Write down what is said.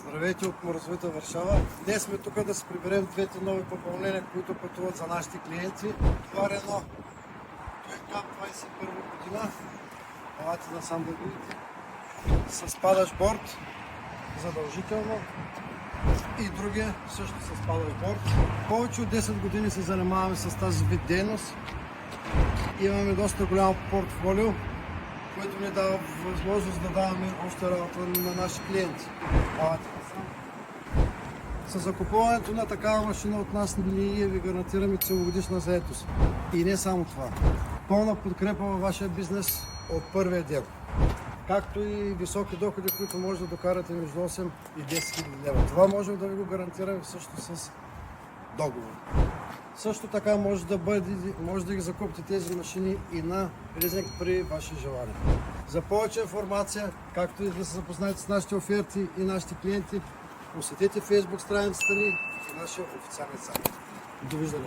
Здравейте от Морозовита Варшава. Днес сме тук да се приберем двете нови попълнения, които пътуват за нашите клиенти. Това е Рено Туйкап 21 година. Елате насам да видите. С падащ борд, задължително. И другия също с падащ борд. Повече от 10 години се занимаваме с тази вид дейност. Имаме доста голямо портфолио, което ни дава възможност да даваме още работа на наши клиенти. С закупуването на такава машина от нас ние ви гарантираме целогодишна заетост. И не само това. Пълна подкрепа във вашия бизнес от първия ден. Както и високи доходи, които може да докарате между 8 и 10 хиляди лева. Това можем да ви го гарантираме също с договор. Също така може да ги закупите тези машини и на лизинг при ваше желание. За повече информация, както и да се запознаете с нашите оферти и нашите клиенти, посетете Facebook страницата ни и нашия официален сайт. Довиждане!